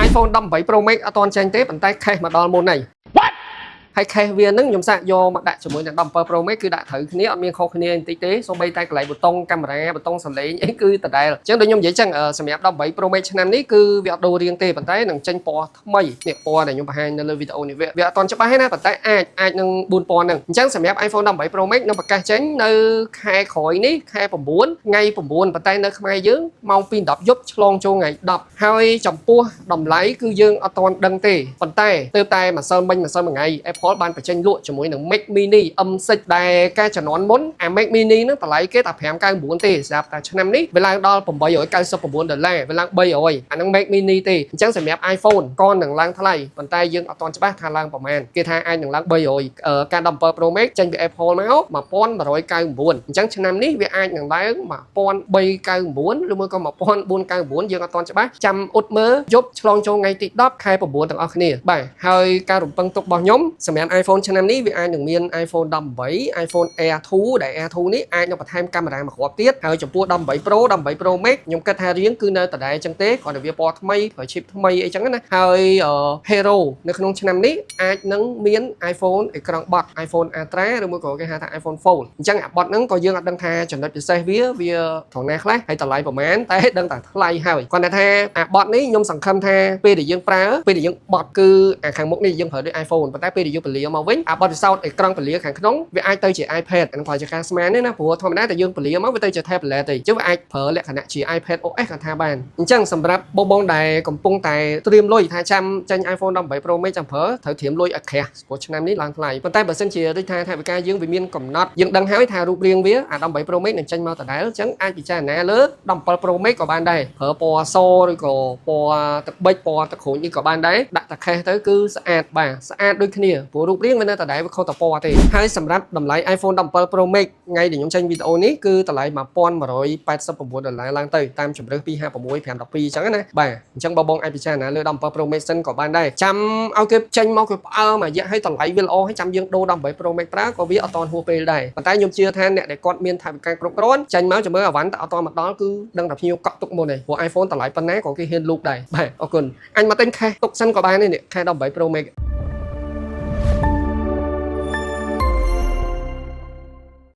iPhone 17 Pro Max អត់ទាន់ចេញទេប៉ុន្តែខេសមកដល់មុនហើយហើយខេសវានឹងខ្ញុំសាកយកមកដាក់ជាមួយនឹង17 Pro Max គឺដាក់ត្រូវគ្នាអត់មានខុសគ្នាបន្តិចទេសូម្បីតែកន្លែងប៊ូតុងកាមេរ៉ាប៊ូតុងសំឡេងអីគឺដដែលអញ្ចឹងដូចខ្ញុំនិយាយចឹងសម្រាប់18 Pro Max ឆ្នាំនេះគឺវាអត់ដូររាងទេប៉ុន្តែនឹងចេញពណ៌ថ្មីនេះពណ៌ដែលខ្ញុំបង្ហាញនៅលើវីដេអូនេះវាអត់ទាន់ច្បាស់ទេណាប៉ុន្តែអាចនឹង4ពណ៌ហ្នឹងអញ្ចឹងសម្រាប់ iPhone 18 Pro Max នឹងប្រកាសចេញនៅខែក្រោយនេះខែ9ថ្ងៃ9ប៉ុន្តែនៅខ្មែរយើងម៉ោង2:10យប់ឆ្លងចូលថ្ងៃ10ហើយចំពោះតម្លៃគឺយើងអត់ទាន់ដឹងទេប៉ុន្តែទើបតែម្សិលមិញម្សិលមួយថ្ងៃ Apple បានបញ្ចេញលក់ជាមួយនឹង Mac Mini M6 ដែលការជំនាន់មុនអា Mac Mini ហ្នឹងតម្លៃគេតែ599ទេស្រាប់តែឆ្នាំនេះវាឡើងដល់$899វាឡើង300អាហ្នឹង Mac Mini ទេអញ្ចឹងសម្រាប់ iPhone ក៏នឹងឡើងថ្លៃប៉ុន្តែយើងអត់ទាន់ច្បាស់ថាឡើងប្រហែលគេថាអាចនឹងឡើង300ការ17 Pro Max ចេញពី Apple មក1199អញ្ចឹងឆ្នាំនេះវាអាចនឹងឡើង1399ឬមួយក៏1499យើងអត់ទាន់ច្បាស់ចាំអ៊ុតមើលយប់ឆ្លងចូលថ្ងៃទី10ខែ9ទាំងអស់គ្នាបាទហើយការរំពឹងទុករបស់ខ្ញុំសម្រាប់ iPhone ឆ្នាំនេះវាអាចនឹងមាន iPhone 18 iPhone Air 2 ដែល Air 2 នេះអាចនឹងបន្ថែមកាមេរ៉ាមួយគ្រាប់ទៀតហើយចំពោះ18 Pro 18 Pro Max ខ្ញុំគិតថារៀងគឺនៅដដែលចឹងទេគ្រាន់តែវាពណ៌ថ្មីប្រើ chip ថ្មីអីចឹងណាហើយ Hero នៅក្នុងឆ្នាំនេះអាចនឹងមាន iPhone អេក្រង់បត់ iPhone Ultra ឬមួយក៏គេហៅថា iPhone Fold អញ្ចឹងអាបត់ហ្នឹងក៏យើងអត់ដឹងថាចំណុចពិសេសវាត្រង់ណាខ្លះហើយតម្លៃប្រហែលតែដឹងតែថ្លៃហើយគ្រាន់តែថាអាបត់នេះខ្ញុំសង្ឃឹមថាពេលដែលយើងប្រើពេលដែលយើងបត់គឺអាខាងមុខនេះយើងប្រើដូច iPhone ប៉ុន្តែពេលដែលយើងពលាមកវិញអាបត់ពិសោធន៍អេក្រង់ពលាខាងក្នុងវាអាចទៅជា iPad អានឹងបើជាការស្មានទេណាព្រោះធម្មតាតែយើងពលាមកវាទៅជា tablet ទេអញ្ចឹងវាអាចប្រើលក្ខណៈជា iPad OS ក៏ថាបានអញ្ចឹងសម្រាប់បងដែលកំពុងតែត្រៀមលុយថាចាំចេញ iPhone 18 Pro Max ចាំប្រើត្រូវត្រៀមលុយអត់ក្រាស់ព្រោះឆ្នាំនេះឡើងថ្លៃប៉ុន្តែបើសិនជាដូចថាថវិកាយើងវាមានកំណត់យើងដឹងហើយថារូបរាងវាអា18 Pro Max នឹងចេញមកដដែលអញ្ចឹងអាចពិចារណាលើ17 Pro Max ក៏បានដែរប្រើពណ៌សឬក៏ពណ៌ទឹកប៊ិចពណ៌ទឹកក្រូចនេះក៏បានដែរដាក់តាខេសទៅគឺស្អាតបាទស្អាតដូចគ្នាព្រោះរូបរាងវានៅដដែលវាខុសតែពណ៌ទេហើយសម្រាប់តម្លៃ iPhone 17 Pro Max ថ្ងៃដែលខ្ញុំចេញវីដេអូនេះគឺតម្លៃ$1189ឡើងទៅតាមជម្រើស256 512អញ្ចឹងណាបាទអញ្ចឹងបងអាចពិចារណាលើ17 Pro Max សិនក៏បានដែរចាំឲ្យគេចេញមកគេផ្អើមរយៈឲ្យតម្លៃវាល្អហើយចាំយើងដូរ18 Pro Max ប្រើក៏វាអត់តហួសពេលដែរប៉ុន្តែខ្ញុំជឿថាអ្នកដែលគាត់មានថវិកាគ្រប់គ្រាន់ចេញមកជំរឿអាវ៉ាន់តែអត់តមកដល់គឺដឹងតែភ្ញៀវកក់ទុកមុនហើយព្រោះ iPhone តម្លៃប៉ុណ្ណាក៏គេហ៊ានលូកដែរបាទអរគុណអញមកទិញខេសទុកសិនក៏បានដែរនេះខេស18 Pro Max